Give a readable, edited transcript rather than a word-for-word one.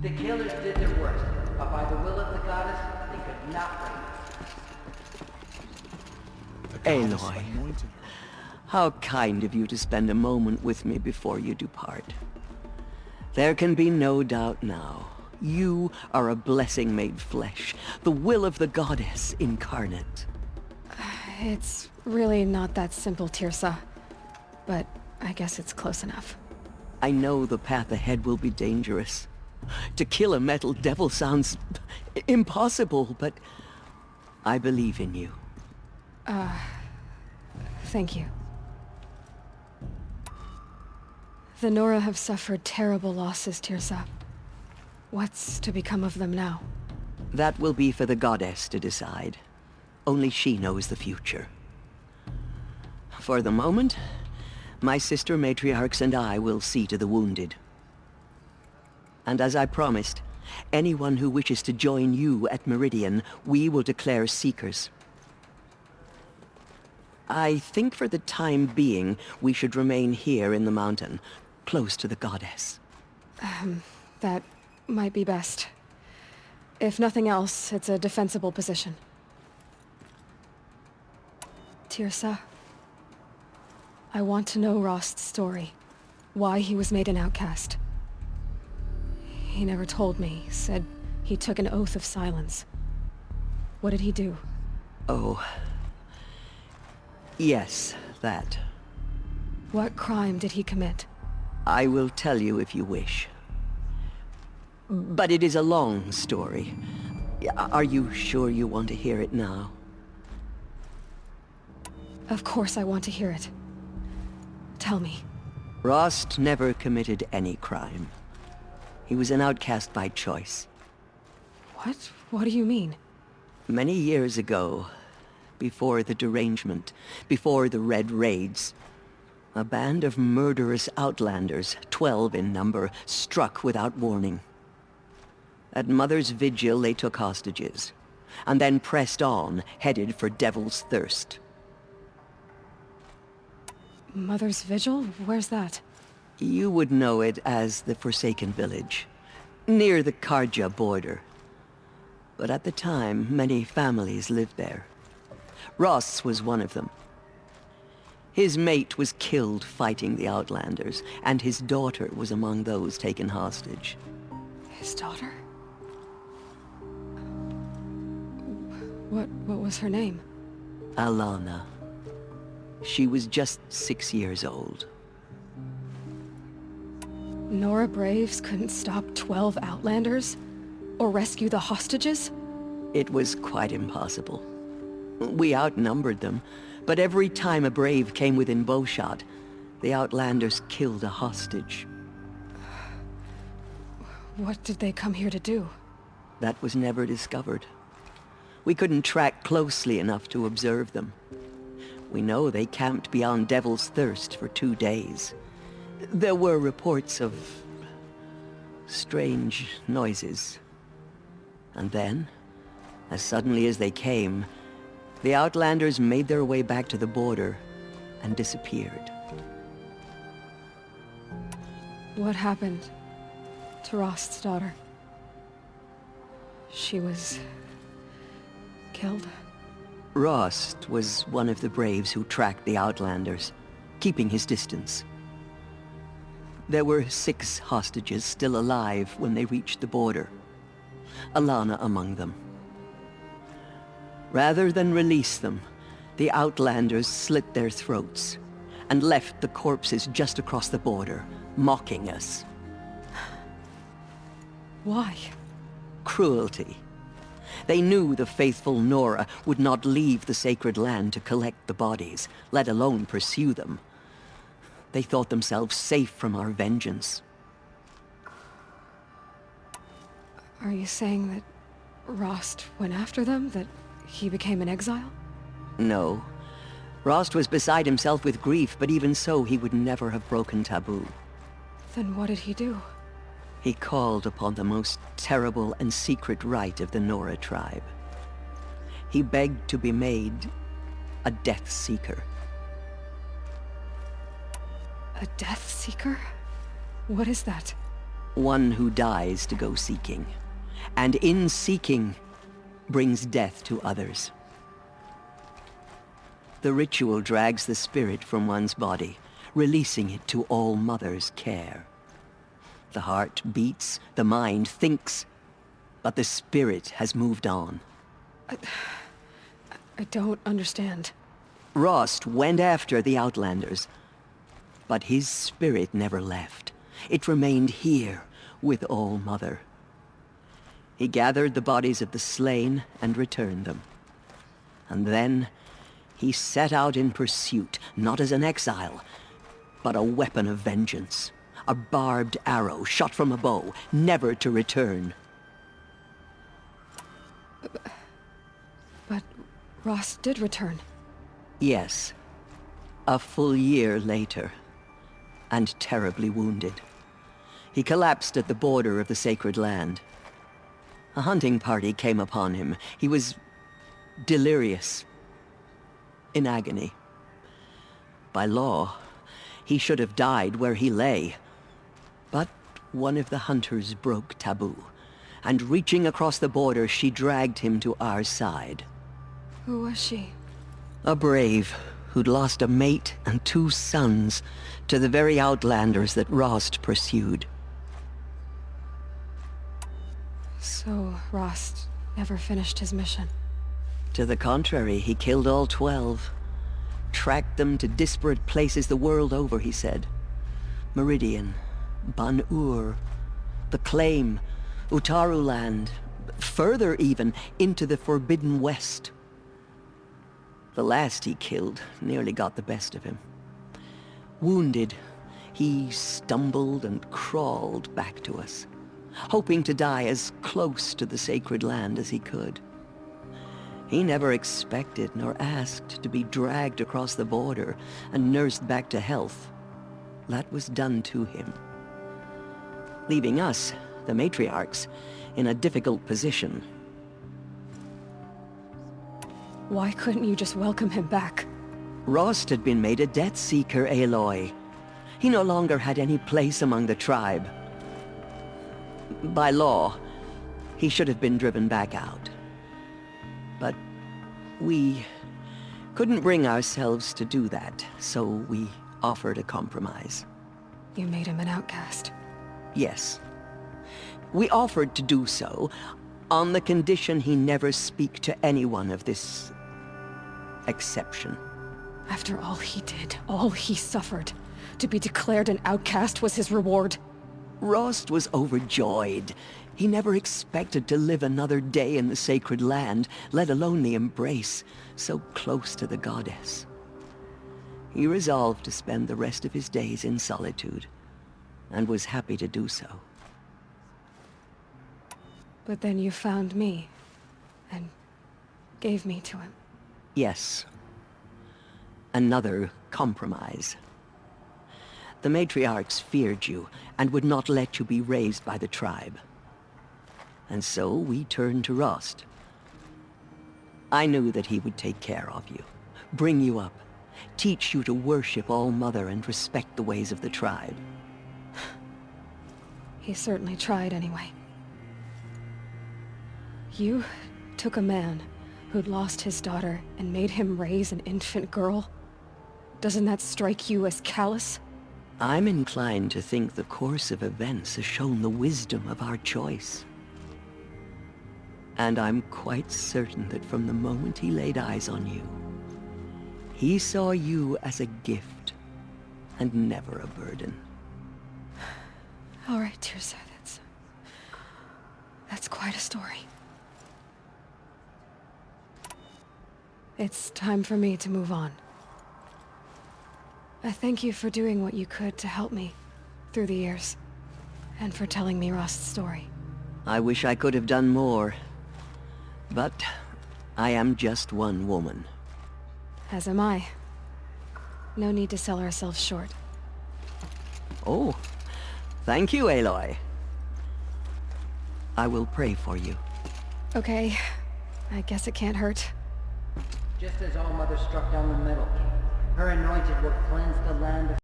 The killers did their worst, but by the will of the goddess, they could not bring us. Aloy, how kind of you to spend a moment with me before you depart. There can be no doubt now. You are a blessing made flesh, the will of the goddess incarnate. It's really not that simple, Tirsa. But I guess it's close enough. I know the path ahead will be dangerous. To kill a metal devil sounds impossible, but I believe in you. Thank you. The Nora have suffered terrible losses, Tirsa. What's to become of them now? That will be for the goddess to decide. Only she knows the future. For the moment, my sister matriarchs and I will see to the wounded. And as I promised, anyone who wishes to join you at Meridian, we will declare seekers. I think for the time being, we should remain here in the mountain, close to the goddess. That might be best. If nothing else, it's a defensible position. Tirsa, I want to know Rost's story. Why he was made an outcast. He never told me, said he took an oath of silence. What did he do? Oh. Yes, that. What crime did he commit? I will tell you if you wish. But it is a long story. Are you sure you want to hear it now? Of course I want to hear it. Tell me. Rost never committed any crime. He was an outcast by choice. What? What do you mean? Many years ago, before the derangement, before the Red Raids, a band of murderous outlanders, 12 in number, struck without warning. At Mother's Vigil, they took hostages, and then pressed on, headed for Devil's Thirst. Mother's Vigil? Where's that? You would know it as the Forsaken Village, near the Karja border. But at the time, many families lived there. Rost's was one of them. His mate was killed fighting the Outlanders, and his daughter was among those taken hostage. His daughter? What was her name? Alana. She was just 6 years old. Nora Braves couldn't stop 12 Outlanders? Or rescue the hostages? It was quite impossible. We outnumbered them, but every time a Brave came within bowshot, the Outlanders killed a hostage. What did they come here to do? That was never discovered. We couldn't track closely enough to observe them. We know they camped beyond Devil's Thirst for 2 days. There were reports of strange noises. And then, as suddenly as they came, the Outlanders made their way back to the border and disappeared. What happened to Rost's daughter? She was killed? Rost was one of the Braves who tracked the Outlanders, keeping his distance. There were 6 hostages still alive when they reached the border. Alana among them. Rather than release them, the Outlanders slit their throats and left the corpses just across the border, mocking us. Why? Cruelty. They knew the faithful Nora would not leave the sacred land to collect the bodies, let alone pursue them. They thought themselves safe from our vengeance. Are you saying that Rost went after them? That he became an exile? No. Rost was beside himself with grief, but even so, he would never have broken taboo. Then what did he do? He called upon the most terrible and secret rite of the Nora tribe. He begged to be made a Death Seeker. A Death Seeker? What is that? One who dies to go seeking, and in seeking, brings death to others. The ritual drags the spirit from one's body, releasing it to All Mother's care. The heart beats, the mind thinks, but the spirit has moved on. I don't understand. Rost went after the Outlanders, but his spirit never left. It remained here with All Mother. He gathered the bodies of the slain and returned them. And then he set out in pursuit, not as an exile, but a weapon of vengeance. A barbed arrow shot from a bow, never to return. But Rost did return. Yes. A full year later, and terribly wounded. He collapsed at the border of the sacred land. A hunting party came upon him. He was delirious, in agony. By law, he should have died where he lay. But one of the hunters broke taboo, and reaching across the border, she dragged him to our side. Who was she? A brave who'd lost a mate and 2 sons to the very Outlanders that Rost pursued. So Rost never finished his mission. To the contrary, he killed all 12. Tracked them to disparate places the world over, he said. Meridian, Ban-Ur, the Claim, Utaru Land, further even, into the Forbidden West. The last he killed nearly got the best of him. Wounded, he stumbled and crawled back to us, hoping to die as close to the sacred land as he could. He never expected nor asked to be dragged across the border and nursed back to health. That was done to him, leaving us, the matriarchs, in a difficult position. Why couldn't you just welcome him back? Rost had been made a Death Seeker, Aloy. He no longer had any place among the tribe. By law, he should have been driven back out. But we couldn't bring ourselves to do that, so we offered a compromise. You made him an outcast. Yes. We offered to do so on the condition he never speak to anyone of this exception. After all he did, all he suffered, to be declared an outcast was his reward. Rost was overjoyed. He never expected to live another day in the sacred land, let alone the embrace, so close to the goddess. He resolved to spend the rest of his days in solitude, and was happy to do so. But then you found me, and gave me to him. Yes. Another compromise. The matriarchs feared you, and would not let you be raised by the tribe. And so we turned to Rost. I knew that he would take care of you, bring you up, teach you to worship All Mother and respect the ways of the tribe. He certainly tried anyway. You took a man who'd lost his daughter and made him raise an infant girl? Doesn't that strike you as callous? I'm inclined to think the course of events has shown the wisdom of our choice. And I'm quite certain that from the moment he laid eyes on you, he saw you as a gift, and never a burden. All right, Tirsa, that's quite a story. It's time for me to move on. I thank you for doing what you could to help me through the years, and for telling me Rost's story. I wish I could have done more, but I am just one woman. As am I. No need to sell ourselves short. Oh, thank you, Aloy. I will pray for you. Okay, I guess it can't hurt. Just as All Mother struck down the metal, her anointed will cleanse the land of